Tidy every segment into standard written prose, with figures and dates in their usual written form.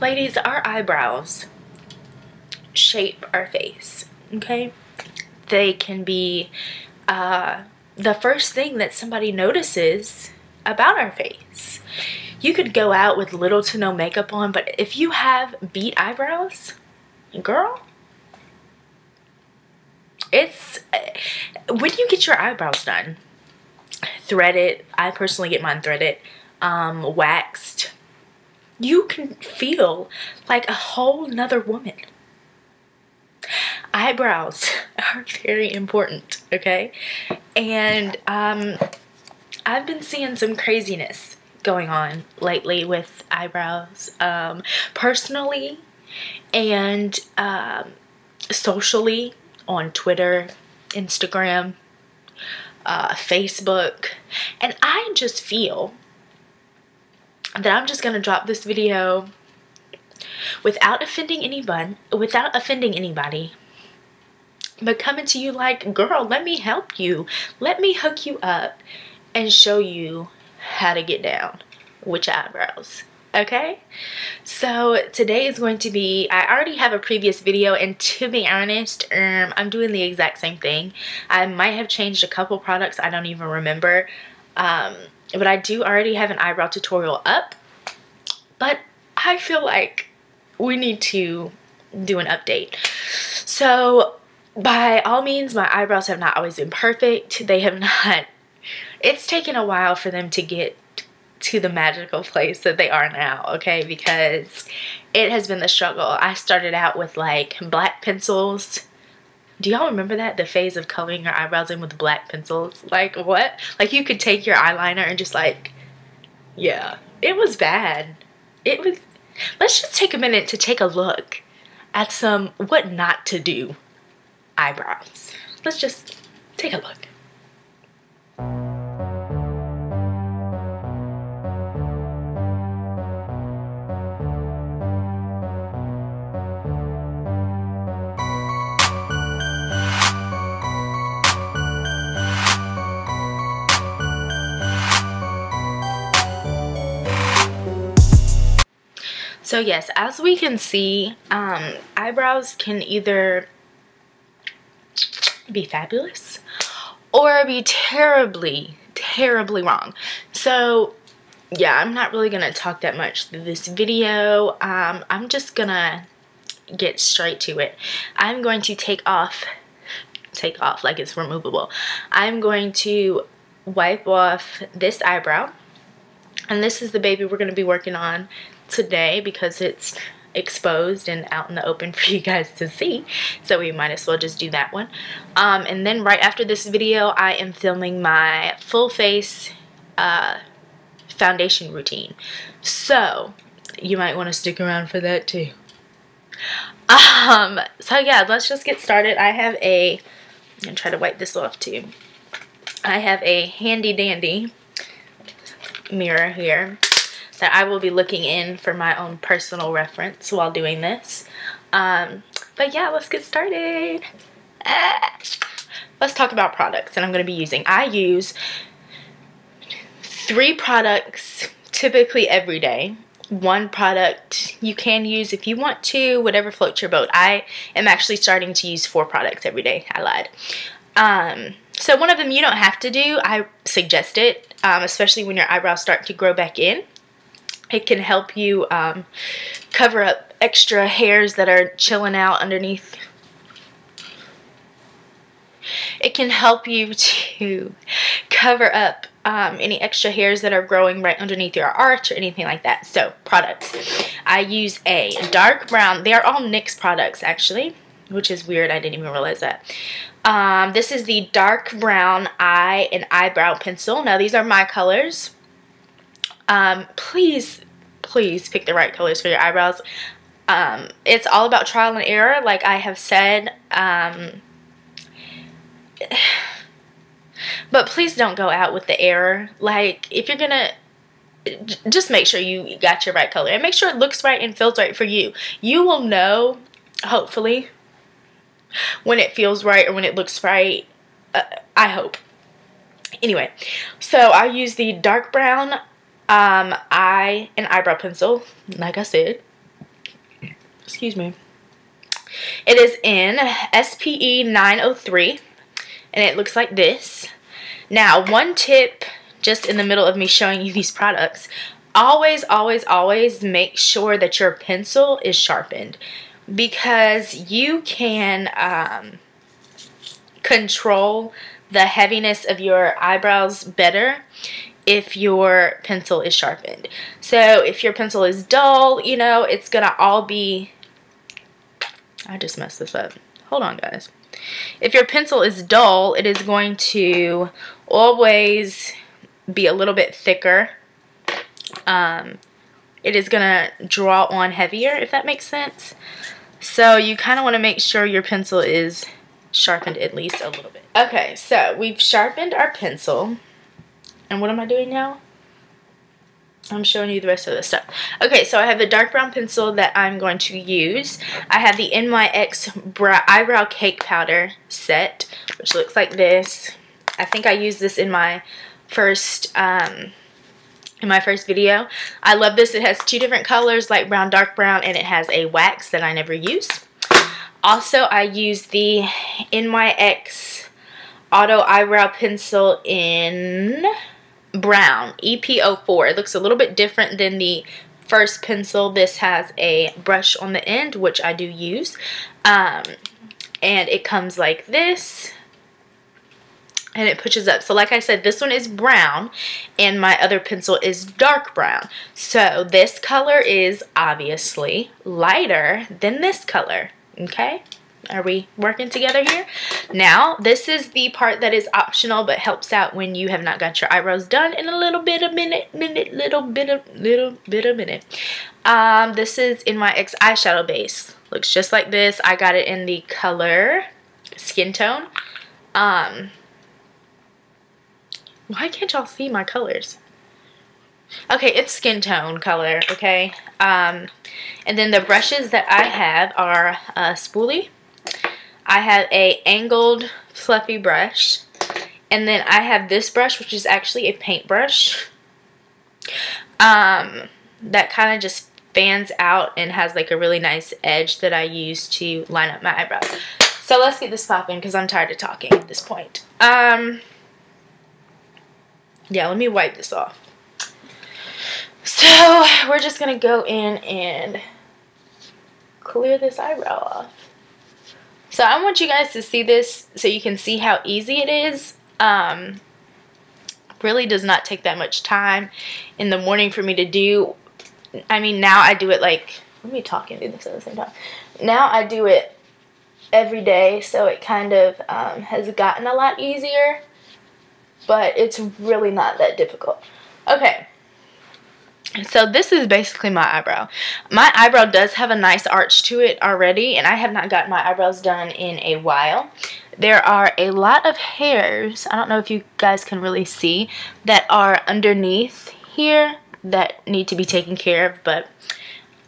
Ladies, our eyebrows shape our face, okay? They can be the first thing that somebody notices about our face. You could go out with little to no makeup on, but if you have beat eyebrows, girl, it's when you get your eyebrows done, threaded, I personally get mine threaded, waxed, you can feel like a whole nother woman. Eyebrows are very important, okay? And I've been seeing some craziness going on lately with eyebrows, personally and socially, on Twitter, Instagram, Facebook, and I just feel that I'm just gonna drop this video without offending anybody, but coming to you like, girl, let me help you, let me hook you up and show you how to get down with your eyebrows. Okay, so today is going to be, I already have a previous video, and to be honest, I'm doing the exact same thing. I might have changed a couple products, I don't even remember, but I do already have an eyebrow tutorial up, but I feel like we need to do an update. So by all means, my eyebrows have not always been perfect. They have not, it's taken a while for them to get to the magical place that they are now, okay, because it has been the struggle. I started out with like black pencils. Do y'all remember that? The phase of coloring your eyebrows in with black pencils? Like, what? Like, you could take your eyeliner and just like, yeah, it was bad. It was, let's just take a minute to take a look at some what not to do eyebrows. Let's just take a look. So yes, as we can see, eyebrows can either be fabulous or be terribly, terribly wrong. So yeah, I'm not really gonna talk that much through this video. I'm just gonna get straight to it. I'm going to take off like it's removable. I'm going to wipe off this eyebrow, and this is the baby we're gonna be working on today because it's exposed and out in the open for you guys to see, so we might as well just do that one. And then right after this video, I am filming my full face foundation routine, so you might want to stick around for that too. So yeah, let's just get started. I have a, I'm gonna try to wipe this off too. I have a handy dandy mirror here that I will be looking in for my own personal reference while doing this. But yeah, let's get started. Let's talk about products that I'm going to be using. I use 3 products typically every day. 1 product you can use if you want to, whatever floats your boat. I am actually starting to use 4 products every day. I lied. So one of them you don't have to do. I suggest it, especially when your eyebrows start to grow back in. It can help you cover up extra hairs that are chilling out underneath. It can help you to cover up any extra hairs that are growing right underneath your arch or anything like that. So, products. I use a dark brown. They are all NYX products, actually, which is weird. I didn't even realize that. This is the dark brown eye and eyebrow pencil. Now, these are my colors. Please pick the right colors for your eyebrows. It's all about trial and error, like I have said. But please don't go out with the error. Like, if you're gonna, just make sure you got your right color and make sure it looks right and feels right for you. You will know, hopefully, when it feels right or when it looks right. I hope. Anyway, so I use the dark brown eye and eyebrow pencil, like I said. Excuse me. It is in SPE 903, and it looks like this. Now, one tip, just in the middle of me showing you these products, always, always, always make sure that your pencil is sharpened, because you can control the heaviness of your eyebrows better if your pencil is sharpened. So if your pencil is dull, you know, it's gonna all be, I just messed this up. Hold on, guys. If your pencil is dull, it is going to always be a little bit thicker. It is gonna draw on heavier, if that makes sense. So you kind of want to make sure your pencil is sharpened at least a little bit. Okay, so we've sharpened our pencil. And what am I doing now? I'm showing you the rest of the stuff. Okay, so I have the dark brown pencil that I'm going to use. I have the NYX Eyebrow Cake Powder set, which looks like this. I think I used this in my first video. I love this. It has two different colors, light brown, dark brown, and it has a wax that I never use. Also, I use the NYX Auto Eyebrow Pencil in brown, EP04. It looks a little bit different than the first pencil. This has a brush on the end, which I do use. And it comes like this. And it pushes up. So like I said, this one is brown and my other pencil is dark brown. So this color is obviously lighter than this color. Okay? Are we working together here? Now, this is the part that is optional but helps out when you have not got your eyebrows done in a little bit of minute. This is in my NYX eyeshadow base. Looks just like this. I got it in the color Skin Tone. Why can't y'all see my colors? Okay, it's Skin Tone color, okay? And then the brushes that I have are spoolie. I have a angled fluffy brush, and then I have this brush, which is actually a paintbrush, that kind of just fans out and has like a really nice edge that I use to line up my eyebrows. So let's get this popping because I'm tired of talking at this point. Yeah, let me wipe this off. So we're just gonna go in and clear this eyebrow off. So I want you guys to see this so you can see how easy it is. Really does not take that much time in the morning for me to do. I mean, now I do it like, let me talk and do this at the same time. Now I do it every day, so it kind of has gotten a lot easier, but it's really not that difficult. Okay. So this is basically my eyebrow. My eyebrow does have a nice arch to it already, and I have not gotten my eyebrows done in a while. There are a lot of hairs, I don't know if you guys can really see, that are underneath here that need to be taken care of, but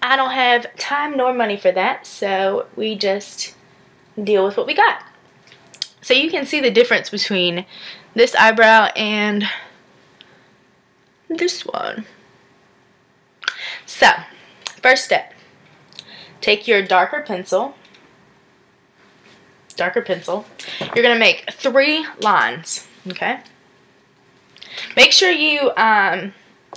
I don't have time nor money for that, so we just deal with what we got. So you can see the difference between this eyebrow and this one. So, first step, take your darker pencil. You're going to make 3 lines, okay? Make sure you,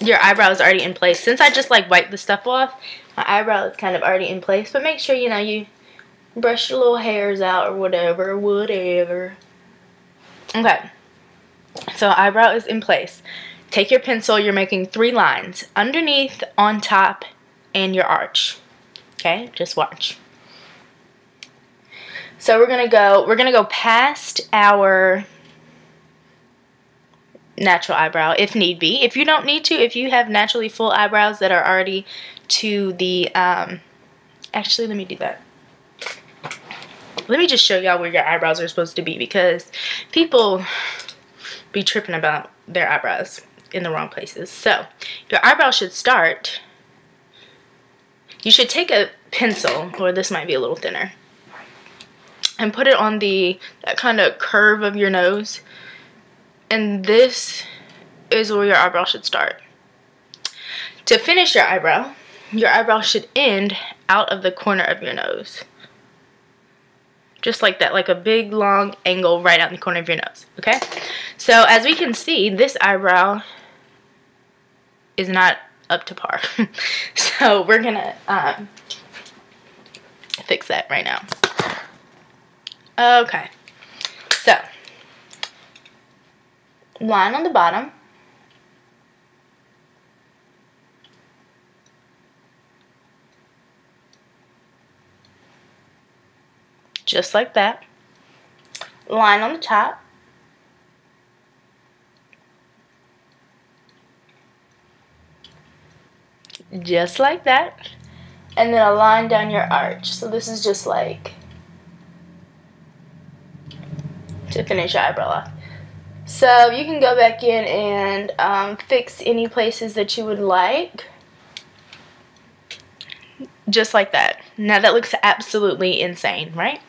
your eyebrow is already in place. Since I just like wiped the stuff off, my eyebrow is kind of already in place. But make sure, you know, you brush your little hairs out or whatever. Okay, so eyebrow is in place. Take your pencil, you're making 3 lines, underneath, on top, and your arch. Okay, just watch. So we're gonna go past our natural eyebrow if need be. If you don't need to, if you have naturally full eyebrows that are already to the, actually let me do that. Let me just show y'all where your eyebrows are supposed to be, because people be tripping about their eyebrows in the wrong places. So your eyebrow should start, you should take a pencil, or this might be a little thinner, and put it on that kind of curve of your nose, and this is where your eyebrow should start. To finish your eyebrow should end out of the corner of your nose. Just like that, like a big long angle right out in the corner of your nose, okay? So as we can see, this eyebrow is not up to par. So we're gonna fix that right now. Okay, so line on the bottom. Just like that. Line on the top. Just like that. And then a line down your arch. So this is just like to finish your eyebrow off. So you can go back in and fix any places that you would like. Just like that. Now that looks absolutely insane, right?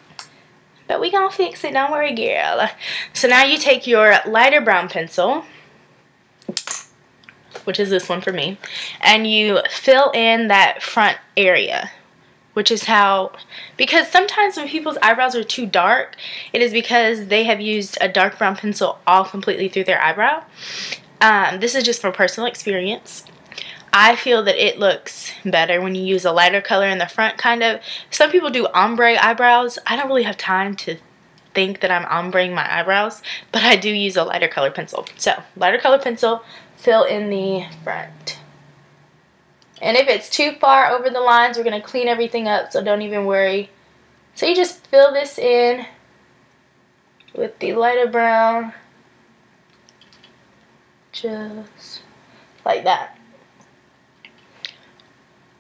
But we gonna fix it, don't worry, girl. So now you take your lighter brown pencil, which is this one for me, and you fill in that front area, which is how, because sometimes when people's eyebrows are too dark, it is because they have used a dark brown pencil all completely through their eyebrow. This is just from personal experience. I feel that it looks better when you use a lighter color in the front, kind of. Some people do ombre eyebrows. I don't really have time to think that I'm ombreing my eyebrows, but I do use a lighter color pencil. So, lighter color pencil, fill in the front. And if it's too far over the lines, we're going to clean everything up, so don't even worry. So you just fill this in with the lighter brown, just like that.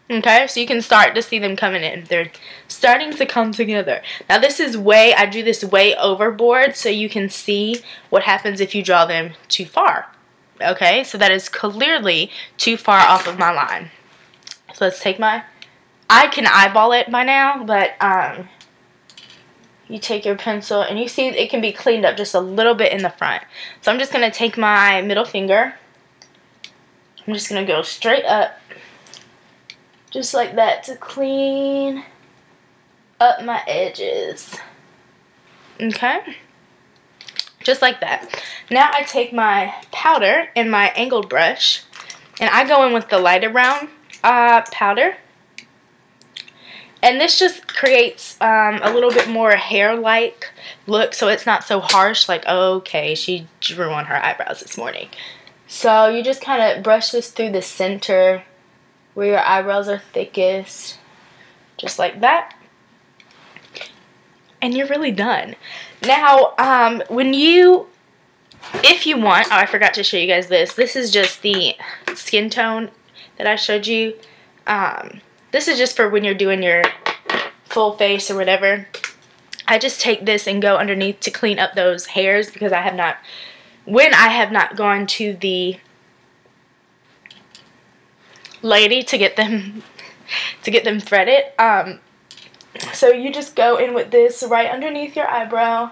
Okay, so you can start to see them coming in. They're starting to come together. Now this is I drew this way overboard so you can see what happens if you draw them too far. Okay, so that is clearly too far off of my line. So let's take I can eyeball it by now, but you take your pencil and you see it can be cleaned up just a little bit in the front. So I'm just going to take my middle finger. I'm just going to go straight up. Just like that to clean up my edges. Okay? Just like that. Now I take my powder and my angled brush and I go in with the lighter brown powder. And this just creates a little bit more hair-like look, so it's not so harsh, like, okay, she drew on her eyebrows this morning. So you just kind of brush this through the center where your eyebrows are thickest, just like that. And you're really done. Now, if you want, I forgot to show you guys this. This is just the skin tone that I showed you. This is just for when you're doing your full face or whatever. I just take this and go underneath to clean up those hairs because when I have not gone to the lady to get them threaded. So you just go in with this right underneath your eyebrow,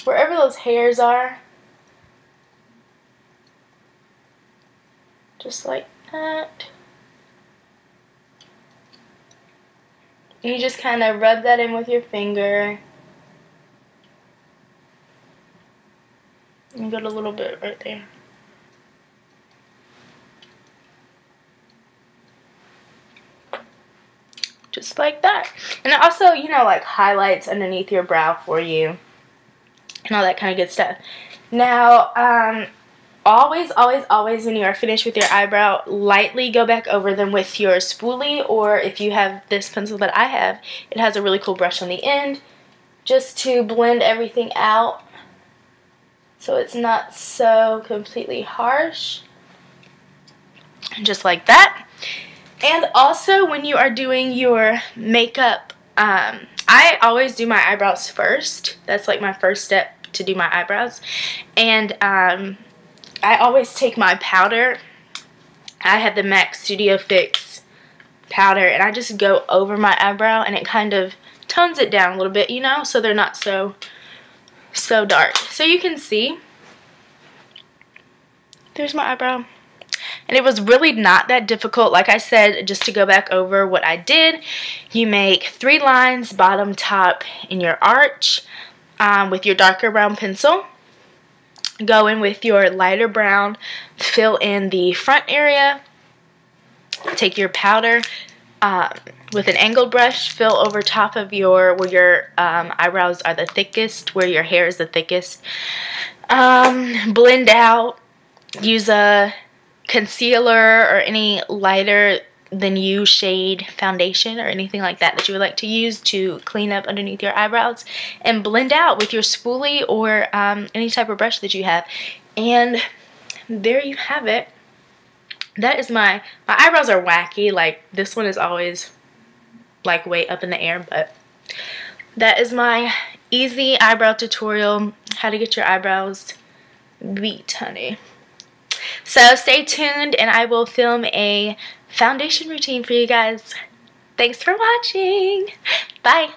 wherever those hairs are. Just like that. You just kind of rub that in with your finger. And got a little bit right there. Just like that. And it also, you know, like highlights underneath your brow for you. And all that kind of good stuff. Now, always when you are finished with your eyebrow, lightly go back over them with your spoolie, or if you have this pencil that I have, it has a really cool brush on the end, just to blend everything out so it's not so completely harsh. Just like that. And also when you are doing your makeup, I always do my eyebrows first. That's like my first step to do my eyebrows. And I always take my powder. I have the MAC Studio Fix powder, and I just go over my eyebrow, and it kind of tones it down a little bit, you know, so they're not so dark. So you can see, there's my eyebrow. And it was really not that difficult. Like I said, just to go back over what I did, you make 3 lines, bottom, top, in your arch with your darker brown pencil. Go in with your lighter brown, fill in the front area. Take your powder with an angled brush, fill over top of where your eyebrows are the thickest, where your hair is the thickest. Blend out. Use a concealer or any lighter than you shade foundation or anything like that that you would like to use to clean up underneath your eyebrows, and blend out with your spoolie or any type of brush that you have. And there you have it. That is my eyebrows are wacky. Like, this one is always like way up in the air, but that is my easy eyebrow tutorial, how to get your eyebrows beat, honey. So stay tuned and I will film a foundation routine for you guys. Thanks for watching. Bye.